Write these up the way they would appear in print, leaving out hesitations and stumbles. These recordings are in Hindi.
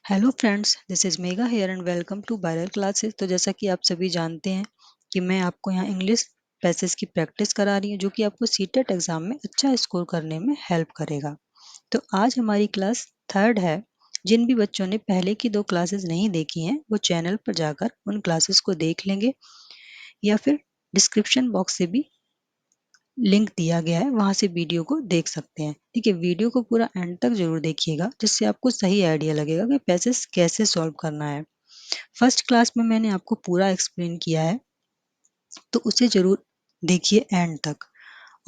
Hello friends, this is Megha here and welcome to Viral Classes. तो जैसा कि आप सभी जानते हैं कि मैं आपको यहाँ इंग्लिश पैसेज की प्रैक्टिस करा रही हूँ जो कि आपको सीटेट एग्ज़ाम में अच्छा स्कोर करने में हेल्प करेगा। तो आज हमारी क्लास थर्ड है। जिन भी बच्चों ने पहले की दो क्लासेस नहीं देखी हैं वो चैनल पर जाकर उन क्लासेस को देख लेंगे या फिर डिस्क्रिप्शन बॉक्स से भी लिंक दिया गया है, वहां से वीडियो को देख सकते हैं। ठीक है, वीडियो को पूरा एंड तक जरूर देखिएगा जिससे आपको सही आइडिया लगेगा कि पैसेज कैसे सॉल्व करना है। फर्स्ट क्लास में मैंने आपको पूरा एक्सप्लेन किया है, तो उसे जरूर देखिए एंड तक।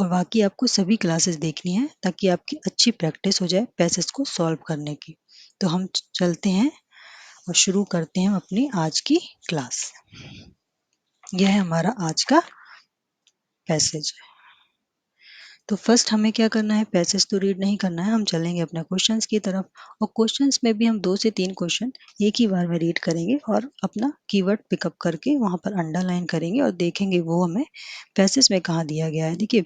और बाकी आपको सभी क्लासेस देखनी है ताकि आपकी अच्छी प्रैक्टिस हो जाए पैसेज को सॉल्व करने की। तो हम चलते हैं और शुरू करते हैं अपनी आज की क्लास। यह है हमारा आज का पैसेज। तो फर्स्ट हमें क्या करना है, पैसेज तो रीड नहीं करना है, हम चलेंगे अपने क्वेश्चंस की तरफ। और क्वेश्चंस में भी हम 2 से 3 क्वेश्चन एक ही बार में रीड करेंगे और अपना कीवर्ड पिकअप करके वहां पर अंडरलाइन करेंगे और देखेंगे वो हमें पैसेज में कहाँ दिया गया है। देखिए,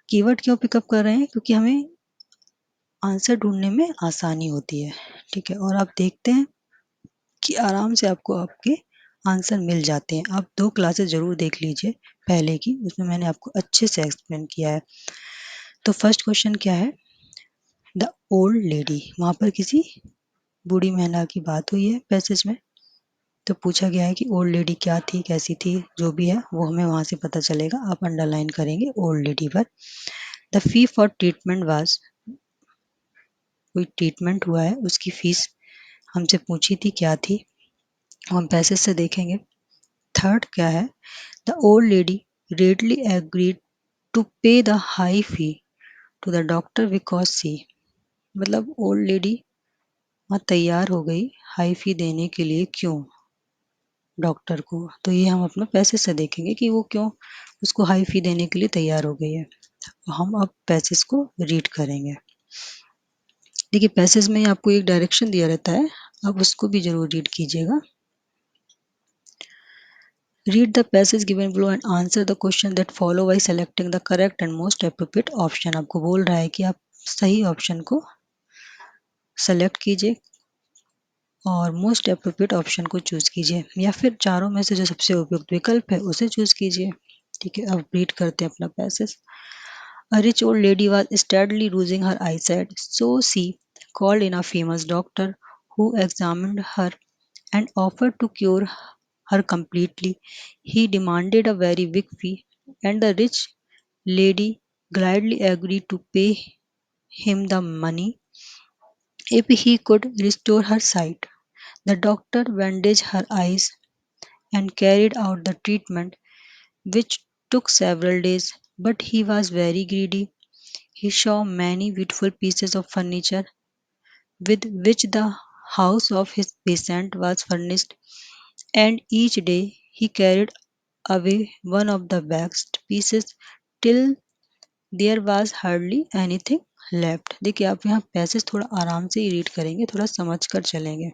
कीवर्ड क्यों पिकअप कर रहे हैं, क्योंकि हमें आंसर ढूंढने में आसानी होती है। ठीक है, और आप देखते हैं कि आराम से आपको आपके आंसर मिल जाते हैं। आप 2 क्लासेस जरूर देख लीजिए पहले की, उसमें मैंने आपको अच्छे से एक्सप्लेन किया है। तो फर्स्ट क्वेश्चन क्या है, द ओल्ड लेडी। वहां पर किसी बूढ़ी महिला की बात हुई है पैसेज में। तो पूछा गया है कि ओल्ड लेडी क्या थी, कैसी थी, जो भी है वो हमें वहां से पता चलेगा। आप अंडरलाइन करेंगे ओल्ड लेडी पर। The fee for treatment was, कोई ट्रीटमेंट हुआ है उसकी फीस हमसे पूछी थी, क्या थी, हम पैसेज से देखेंगे। थर्ड क्या है, the old lady readily agreed to pay the high fee to the doctor because she, मतलब ओल्ड लेडी वहाँ तैयार हो गई हाई फी देने के लिए, क्यों, डॉक्टर को। तो ये हम अपना पैसे से देखेंगे कि वो क्यों उसको हाई फी देने के लिए तैयार हो गई है। हम अब पैसेज को रीड करेंगे। देखिए, पैसेज में आपको एक डायरेक्शन दिया रहता है, अब उसको भी जरूर रीड कीजिएगा। Read the passage given below and answer the question that follow by selecting the correct and most appropriate option. आपको बोल रहा है कि आप सही ऑप्शन को सेलेक्ट कीजिए और मोस्ट एप्रोप्रिएट ऑप्शन को चूज कीजिए, या फिर चारों में से जो सबसे उपयुक्त विकल्प है उसे चूज कीजिए। ठीक है, अब रीड करते हैं अपना passage. A rich old lady was steadily losing her eyesight, so she called in a famous doctor who examined her and offered to cure her completely. He demanded a very big fee, and the rich lady gladly agreed to pay him the money if he could restore her sight. The doctor bandaged her eyes and carried out the treatment, which took several days. But he was very greedy. He saw many beautiful pieces of furniture with which the house of his patient was furnished, and each day he carried away one of the best pieces till there was hardly anything left. देखिए, आप यहाँ पैसेज थोड़ा आराम से ही रीड करेंगे, थोड़ा समझ कर चलेंगे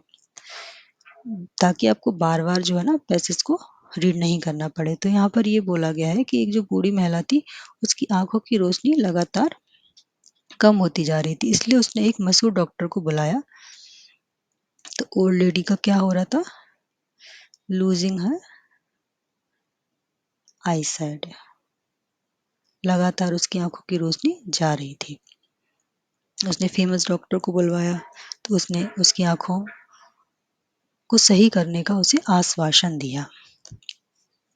ताकि आपको बार बार जो है ना पैसेज को रीड नहीं करना पड़े। तो यहाँ पर ये बोला गया है कि एक जो बूढ़ी महिला थी उसकी आंखों की रोशनी लगातार कम होती जा रही थी, इसलिए उसने एक मशहूर डॉक्टर को बुलाया। तो ओल्ड लेडी का क्या हो रहा था, लूजिंग हर आई साइड, लगातार उसकी आंखों की रोशनी जा रही थी। उसने फेमस डॉक्टर को बुलवाया, तो उसने उसकी आंखों को सही करने का उसे आश्वासन दिया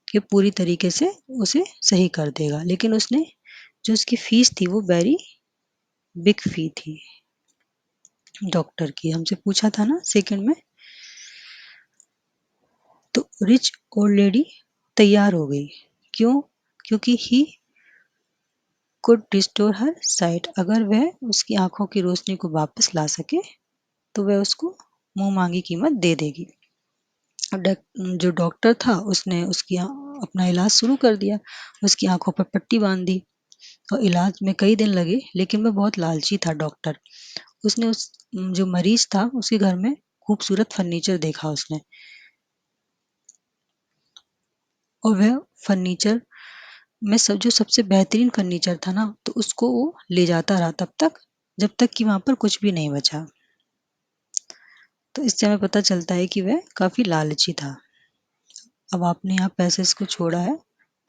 कि पूरी तरीके से उसे सही कर देगा। लेकिन उसने जो उसकी फीस थी वो वेरी बिग फी थी डॉक्टर की, हमसे पूछा था ना सेकंड में। तो रिच ओल्ड लेडी तैयार हो गई, क्यों, क्योंकि he could restore her site, अगर वह उसकी आंखों की रोशनी को वापस ला सके तो वह उसको मुंह मांगी कीमत दे देगी। अब जो डॉक्टर था उसने उसकी अपना इलाज शुरू कर दिया, उसकी आंखों पर पट्टी बांध दी। और इलाज में कई दिन लगे, लेकिन वह बहुत लालची था डॉक्टर। उसने उस जो मरीज था उसके घर में खूबसूरत फर्नीचर देखा उसने, और वह फर्नीचर में सब जो सबसे बेहतरीन फर्नीचर था ना, तो उसको वो ले जाता रहा तब तक जब तक कि वहां पर कुछ भी नहीं बचा। तो इससे हमें पता चलता है कि वह काफ़ी लालची था। अब आपने यहाँ पैसेज को छोड़ा है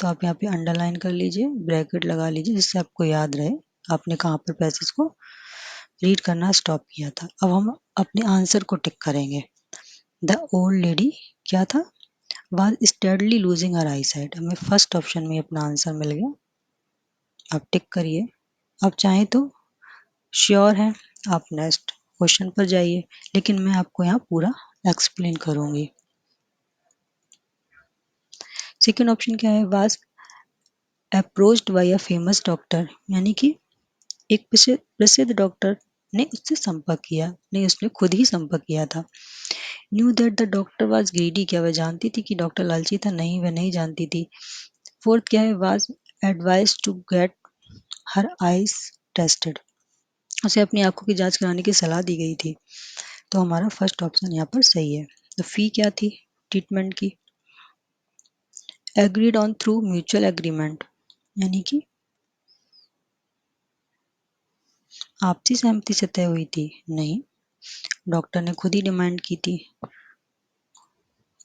तो आप यहाँ पे अंडरलाइन कर लीजिए, ब्रैकेट लगा लीजिए, जिससे आपको याद रहे आपने कहाँ पर पैसेज को रीड करना स्टॉप किया था। अब हम अपने आंसर को टिक करेंगे। द ओल्ड लेडी क्या था, was steadily losing her I site. हमें फर्स्ट ऑप्शन में अपना आंसर मिल गया। आप टिक करिए। आप चाहें तो श्योर है आप नेक्स्ट क्वेश्चन पर जाइए, लेकिन मैं आपको यहाँ पूरा एक्सप्लेन करूंगी। सेकेंड ऑप्शन क्या है, was approached by a famous doctor, यानी कि एक प्रसिद्ध डॉक्टर ने उससे संपर्क किया, नहीं उसने खुद ही संपर्क किया था। New that the doctor was greedy, क्या वह जानती थी कि डॉक्टर लालची था, नहीं वह नहीं जानती थी। फोर्थ क्या है, was advise to get her eyes tested, उसे अपनी आंखों की जांच कराने की सलाह दी गई थी। तो हमारा फर्स्ट ऑप्शन यहाँ पर सही है। तो फी क्या थी ट्रीटमेंट की, agreed on through mutual agreement, यानी कि आपसी सहमति से तय हुई थी, नहीं डॉक्टर ने खुद ही डिमांड की थी।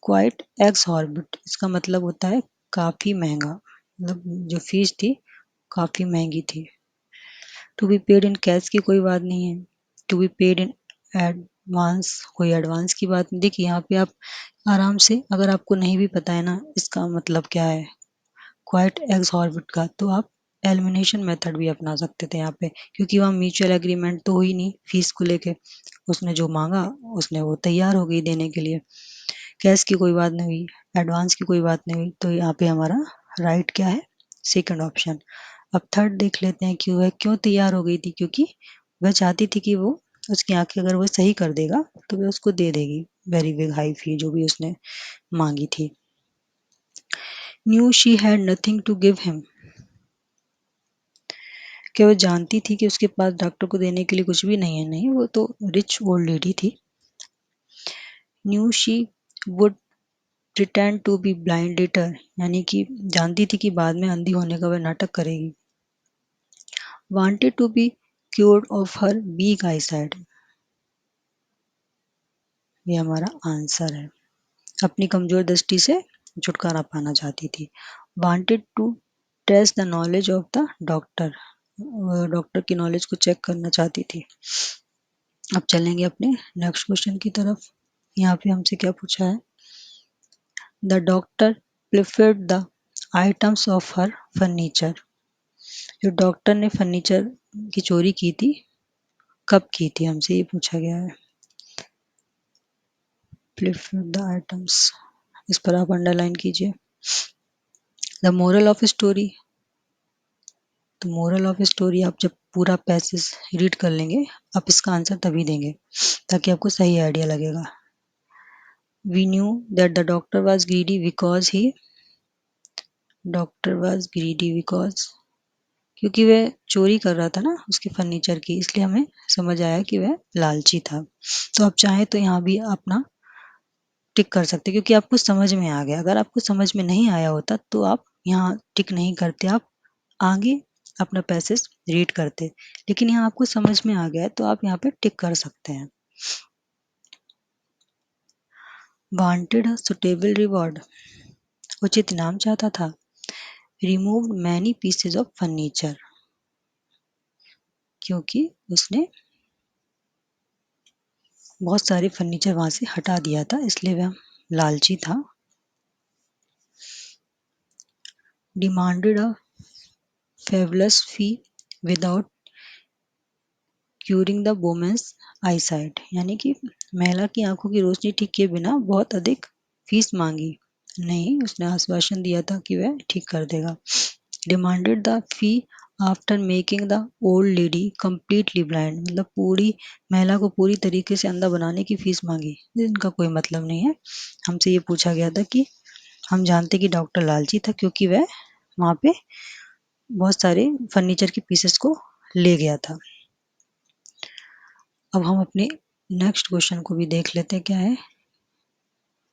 क्वाइट एक्सॉर्बिट, इसका मतलब होता है काफी महंगा, मतलब जो फीस थी काफी महंगी थी। To be paid in cash की कोई बात नहीं है, to be paid in advance, कोई एडवांस की बात नहीं। देखिए यहाँ पे आप आराम से, अगर आपको नहीं भी पता है ना इसका मतलब क्या है क्वाइट एक्सॉर्बिट का, तो आप एलिमिनेशन मेथड भी अपना सकते थे यहाँ पे, क्योंकि वहाँ म्यूचुअल एग्रीमेंट तो हुई नहीं फीस को लेके। उसने जो मांगा उसने वो तैयार हो गई देने के लिए, कैश की कोई बात नहीं हुई, एडवांस की कोई बात नहीं हुई। तो यहाँ पे हमारा राइट क्या है, सेकंड ऑप्शन। अब थर्ड देख लेते हैं क्यों है, क्यों तैयार हो गई थी, क्योंकि वह चाहती थी कि वो उसकी आंखें अगर वो सही कर देगा तो वह उसको दे देगी वेरी बिग हाई फी जो भी उसने मांगी थी। Knew she had nothing to give him, क्या वो जानती थी कि उसके पास डॉक्टर को देने के लिए कुछ भी नहीं है, नहीं वो तो रिच ओल्ड लेडी थी। Knew she would pretend to be blind later, यानी कि जानती थी कि बाद में अंधी होने का वह नाटक करेगी। Wanted to be cured of her weak eyesight, ये हमारा आंसर है, अपनी कमजोर दृष्टि से छुटकारा पाना चाहती थी। Wanted to test the knowledge of the doctor, doctor की नॉलेज को चेक करना चाहती थी। अब चलेंगे अपने नेक्स्ट क्वेश्चन की तरफ। यहाँ पे हमसे क्या पूछा है, the doctor preferred the items of her furniture, जो डॉक्टर ने फर्नीचर की चोरी की थी कब की थी, हमसे ये पूछा गया है। प्रिफर्ड द आइटम्स, इस पर आप अंडरलाइन कीजिए। द मोरल ऑफ स्टोरी, तो मोरल ऑफ स्टोरी आप जब पूरा पैसेज रीड कर लेंगे आप इसका आंसर तभी देंगे ताकि आपको सही आइडिया लगेगा। We knew that the doctor was greedy because he, doctor was greedy because, क्योंकि वह चोरी कर रहा था ना उसके फर्नीचर की, इसलिए हमें समझ आया कि वह लालची था। तो आप चाहें तो यहाँ भी अपना टिक कर सकते, क्योंकि आपको समझ में आ गया। अगर आपको समझ में नहीं आया होता तो आप यहाँ टिक नहीं करते, आप आगे अपना पैसेज रीड करते, लेकिन यहाँ आपको समझ में आ गया है तो आप यहाँ पे टिक कर सकते हैं। वांटेड अ सुटेबल रिवॉर्ड, उचित इनाम चाहता था। Removed many pieces of furniture, क्योंकि उसने बहुत सारे फर्नीचर वहां से हटा दिया था इसलिए वह लालची था। Demanded a fabulous fee without curing the women's eyesight, यानी कि महिला की आंखों की रोशनी ठीक किए बिना बहुत अधिक फीस मांगी, नहीं उसने आश्वासन दिया था कि वह ठीक कर देगा। Demanded the fee after making the old lady completely blind, मतलब पूरी महिला को पूरी तरीके से अंधा बनाने की फीस मांगी, इनका कोई मतलब नहीं है। हमसे ये पूछा गया था कि हम जानते कि डॉक्टर लालची था क्योंकि वह वहां पे बहुत सारे फर्नीचर के पीसेस को ले गया था। अब हम अपने नेक्स्ट क्वेश्चन को भी देख लेते हैं क्या है।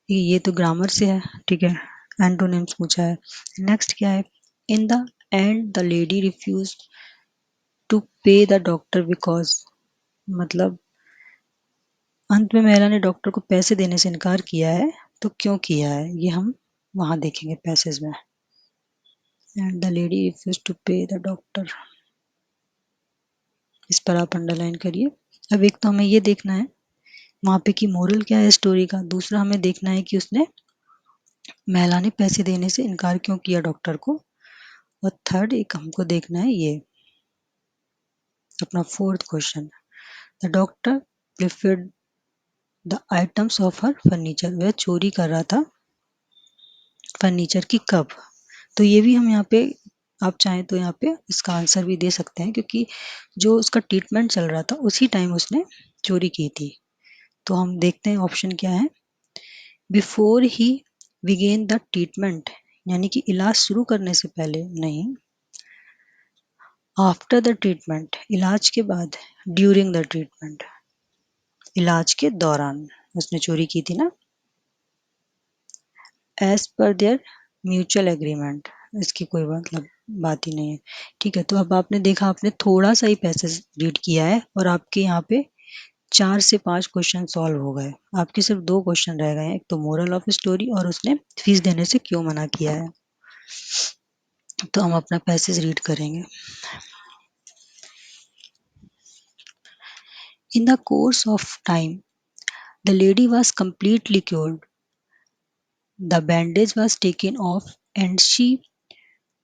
ये तो ग्रामर से है, ठीक है, एंटोनिम्स पूछा है। नेक्स्ट क्या है, in the end the lady refuse to pay the doctor because, मतलब अंत में महिला ने डॉक्टर को पैसे देने से इनकार किया है, तो क्यों किया है ये हम वहां देखेंगे पैसेज में। And the lady refuse to pay the doctor, इस पर आप अंडरलाइन करिए। अब एक तो हमें ये देखना है वहां पे की मोरल क्या है स्टोरी का, दूसरा हमें देखना है कि उसने महिला ने पैसे देने से इनकार क्यों किया डॉक्टर को, और थर्ड एक हमको देखना है ये अपना fourth question, the doctor preferred the items of her furniture, वह चोरी कर रहा था फर्नीचर की कब। तो ये भी हम यहाँ पे आप चाहें तो यहाँ पे इसका आंसर भी दे सकते हैं, क्योंकि जो उसका ट्रीटमेंट चल रहा था उसी टाइम उसने चोरी की थी। तो हम देखते हैं ऑप्शन क्या है, before he begin the treatment, यानी कि इलाज शुरू करने से पहले नहीं, आफ्टर द ट्रीटमेंट इलाज के बाद, ड्यूरिंग द ट्रीटमेंट इलाज के दौरान उसने चोरी की थी ना, as per there mutual agreement, इसकी कोई मतलब बात ही नहीं है। ठीक है, तो अब आपने देखा आपने थोड़ा सा ही पैसेज रीड किया है और आपके यहाँ पे 4 से 5 क्वेश्चन सॉल्व हो गए, आपके सिर्फ 2 क्वेश्चन रह गए हैं, एक तो मोरल ऑफ स्टोरी और उसने फीस देने से क्यों मना किया है। तो हम अपना पैसेज रीड करेंगे। In the course of time the lady was completely cured. The bandage was taken off and she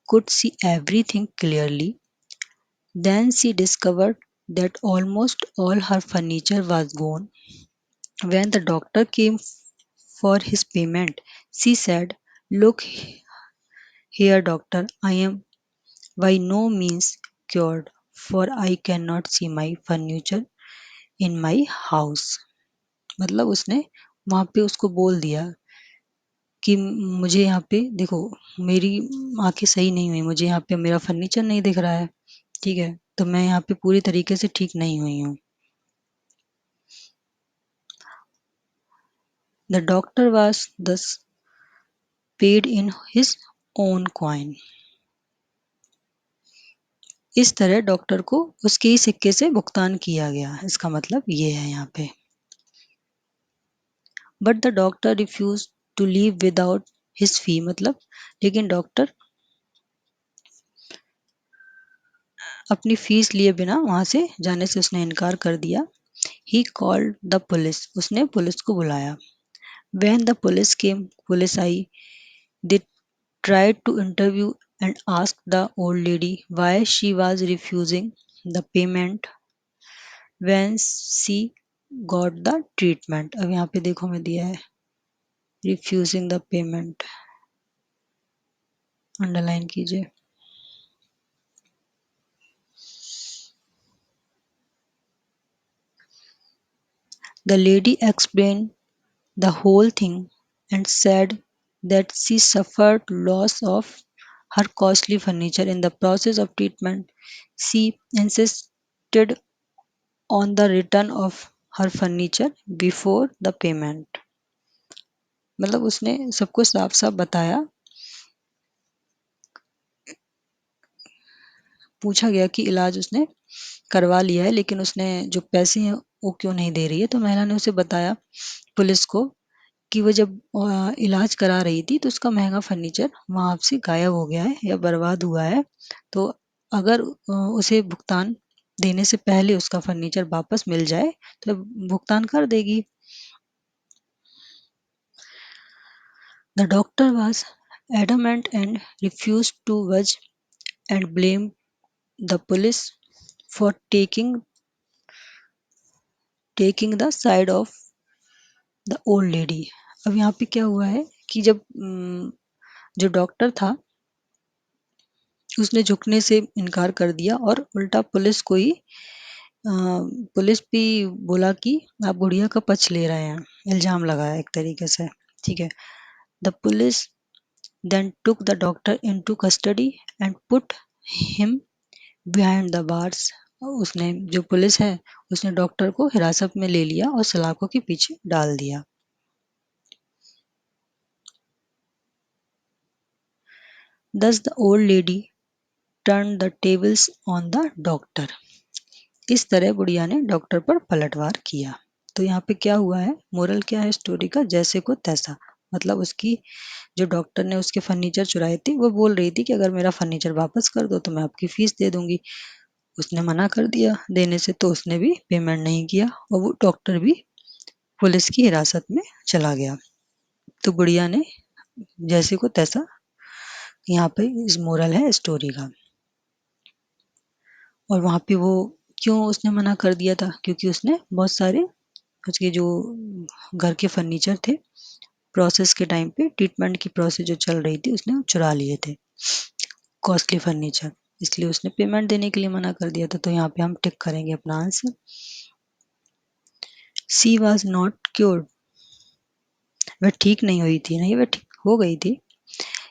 could see everything clearly. Then she discovered that almost all her furniture was gone. When the doctor came for his payment, she said, "Look here, doctor, I am by no means cured, for I cannot see my furniture in my house." मतलब उसने वहां पे उसको बोल दिया कि मुझे यहाँ पे देखो, मेरी आंखें सही नहीं हुई, मुझे यहाँ पे मेरा फर्नीचर नहीं दिख रहा है, ठीक है, तो मैं यहाँ पे पूरी तरीके से ठीक नहीं हुई हूँ। The doctor was thus paid in his own coin. इस तरह डॉक्टर को उसके ही सिक्के से भुगतान किया गया, इसका मतलब ये है यहाँ पे। But the doctor refuse to leave without his fee, मतलब लेकिन डॉक्टर अपनी फीस लिए बिना वहां से जाने से उसने इनकार कर दिया। ही कॉल्ड द पुलिस, उसने पुलिस को बुलाया। When the police came, police I, they tried to interview and ask the old lady why she was refusing the payment when she got the treatment। अब यहाँ पे देखो मैं दिया है refusing the payment, अंडरलाइन कीजिए। The lady explained the whole thing and said that she suffered loss of her costly furniture in the process of treatment. She insisted on the return of her furniture before the payment। मतलब उसने सबको साफ साफ बताया, पूछा गया कि इलाज उसने करवा लिया है लेकिन उसने जो पैसे हैं वो क्यों नहीं दे रही है, तो महिला ने उसे बताया पुलिस को कि वो जब इलाज करा रही थी तो उसका महंगा फर्नीचर वहां से गायब हो गया है या बर्बाद हुआ है, तो अगर उसे भुगतान देने से पहले उसका फर्नीचर वापस मिल जाए तो भुगतान कर देगी। The doctor was adamant and refused to budge and blamed the police for taking the side of the old lady। अब यहाँ पे क्या हुआ है कि जब जो डॉक्टर था उसने झुकने से इनकार कर दिया और उल्टा पुलिस को ही पुलिस भी बोला कि आप बुढ़िया का पक्ष ले रहे हैं, इल्जाम लगाया एक तरीके से। ठीक है, the police then took the doctor into custody and put him behind the bars. उसने जो पुलिस है उसने डॉक्टर को हिरासत में ले लिया और सलाखों के पीछे डाल दिया। Thus the old lady turned the tables on the doctor। इस तरह बुढ़िया ने डॉक्टर पर पलटवार किया। तो यहाँ पे क्या हुआ है, मोरल क्या है स्टोरी का, जैसे को तैसा। मतलब उसकी जो डॉक्टर ने उसके फर्नीचर चुराए थे वो बोल रही थी कि अगर मेरा फर्नीचर वापस कर दो तो मैं आपकी फीस दे दूंगी। उसने मना कर दिया देने से, तो उसने भी पेमेंट नहीं किया और वो डॉक्टर भी पुलिस की हिरासत में चला गया। तो गुड़िया ने जैसे को तैसा, यहाँ पे इस मोरल है स्टोरी का। और वहां पे वो क्यों उसने मना कर दिया था, क्योंकि उसने बहुत सारे उसके जो घर के फर्नीचर थे, प्रोसेस के टाइम पे ट्रीटमेंट की प्रोसेस जो चल रही थी उसने वो चुरा लिए थे, कॉस्टली फर्नीचर, इसलिए उसने पेमेंट देने के लिए मना कर दिया था। तो यहाँ पे हम टिक करेंगे अपना answer. She was not cured, वह ठीक नहीं हुई थी, नहीं वह ठीक हो गई थी।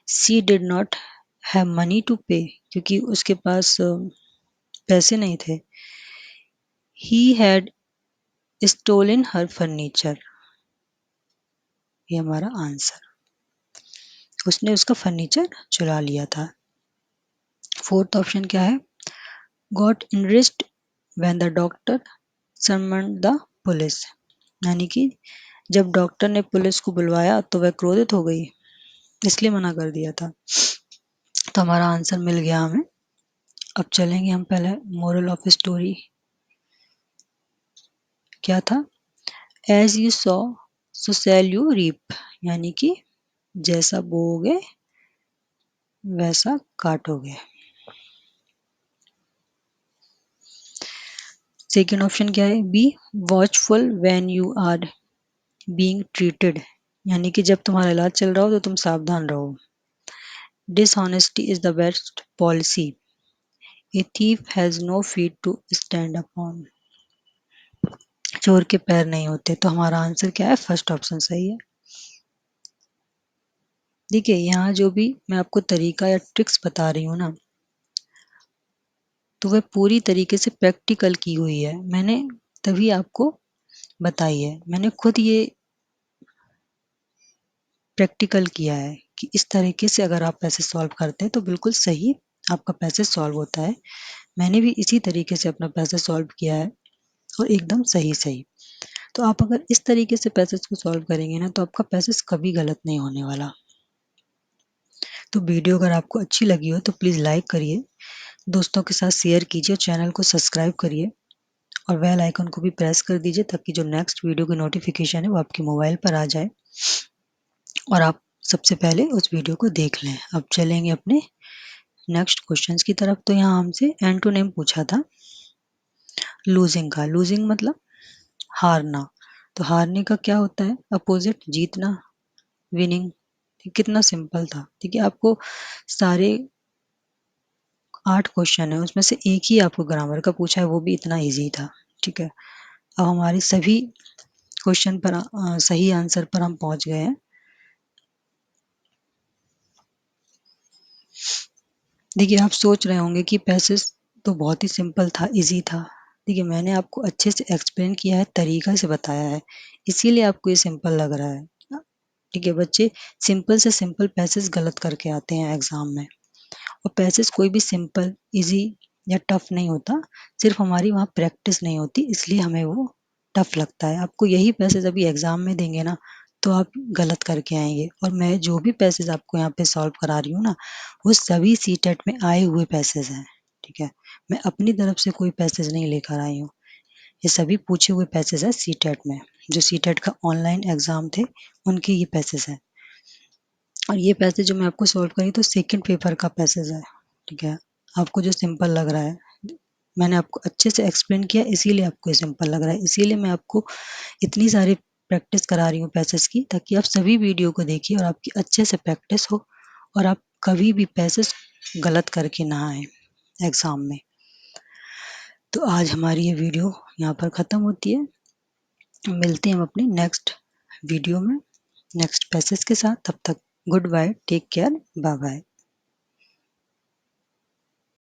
She did not have money to pay, क्योंकि उसके पास पैसे नहीं थे। He had stolen her furniture, ये हमारा आंसर, उसने उसका फर्नीचर चुरा लिया था। फोर्थ ऑप्शन क्या है, got enraged when the doctor summoned the police, यानी कि जब डॉक्टर ने पुलिस को बुलवाया तो वह क्रोधित हो गई, इसलिए मना कर दिया था। तो हमारा आंसर मिल गया हमें। अब चलेंगे हम पहले मोरल ऑफ स्टोरी क्या था, as you sow so shall you reap, यानी कि जैसा बोओगे वैसा काटोगे। सेकेंड ऑप्शन क्या है, be watchful when you are being treated, यानी कि जब तुम्हारा इलाज चल रहा हो तो तुम सावधान रहो। Dishonesty is the best policy, a thief has no feet to stand upon, चोर के पैर नहीं होते। तो हमारा आंसर क्या है, फर्स्ट ऑप्शन सही है। देखिए यहाँ जो भी मैं आपको तरीका या ट्रिक्स बता रही हूँ ना, तो वह पूरी तरीके से प्रैक्टिकल की हुई है, मैंने तभी आपको बताई है। मैंने खुद ये प्रैक्टिकल किया है कि इस तरीके से अगर आप पैसे सॉल्व करते हैं तो बिल्कुल सही आपका पैसे सॉल्व होता है। मैंने भी इसी तरीके से अपना पैसे सॉल्व किया है और एकदम सही सही। तो आप अगर इस तरीके से पैसेज को सॉल्व करेंगे ना तो आपका पैसेज कभी गलत नहीं होने वाला। तो वीडियो अगर आपको अच्छी लगी हो तो प्लीज़ लाइक करिए, दोस्तों के साथ शेयर कीजिए, चैनल को सब्सक्राइब करिए और बेल आइकन को भी प्रेस कर दीजिए ताकि जो नेक्स्ट वीडियो की नोटिफिकेशन है वो आपके मोबाइल पर आ जाए और आप सबसे पहले उस वीडियो को देख लें। अब चलेंगे अपने नेक्स्ट क्वेश्चंस की तरफ। तो यहाँ हमसे एंटोनिम पूछा था लूजिंग का। लूजिंग मतलब हारना। तो हारने का क्या होता है, अपोजिट, जीतना, विनिंग। कितना सिंपल था। ठीक है, आपको सारे 8 क्वेश्चन है उसमें से एक ही आपको ग्रामर का पूछा है, वो भी इतना इजी था। ठीक है, अब हमारे सभी क्वेश्चन पर सही आंसर पर हम पहुंच गए हैं। देखिए आप सोच रहे होंगे कि पैसेज तो बहुत ही सिंपल था, इजी था। देखिए मैंने आपको अच्छे से एक्सप्लेन किया है, तरीका से बताया है, इसीलिए आपको ये सिंपल लग रहा है। ठीक है, बच्चे सिंपल से सिंपल पैसेज गलत करके आते हैं एग्जाम में। और पैसेज कोई भी सिंपल, इजी या टफ नहीं होता, सिर्फ हमारी वहाँ प्रैक्टिस नहीं होती इसलिए हमें वो टफ लगता है। आपको यही पैसेज अभी एग्जाम में देंगे ना तो आप गलत करके आएंगे। और मैं जो भी पैसेज आपको यहाँ पे सॉल्व करा रही हूँ ना वो सभी सीटेट में आए हुए पैसेज हैं। ठीक है, मैं अपनी तरफ से कोई पैसेज नहीं लेकर आई हूँ, ये सभी पूछे हुए पैसेज हैं सीटेट में, जो सीटेट का ऑनलाइन एग्जाम थे उनके ये पैसेज हैं। और ये पैसेज जो मैं आपको सॉल्व करी तो सेकंड पेपर का पैसेज है। ठीक है, आपको जो सिंपल लग रहा है मैंने आपको अच्छे से एक्सप्लेन किया इसीलिए आपको ये सिंपल लग रहा है, इसीलिए मैं आपको इतनी सारी प्रैक्टिस करा रही हूँ पैसेज की, ताकि आप सभी वीडियो को देखिए और आपकी अच्छे से प्रैक्टिस हो और आप कभी भी पैसेज गलत करके ना आए एग्जाम में। तो आज हमारी ये वीडियो यहाँ पर ख़त्म होती है, मिलते हैं हम अपनी नेक्स्ट वीडियो में नेक्स्ट पैसेज के साथ। तब तक good bye, take care, bye bye.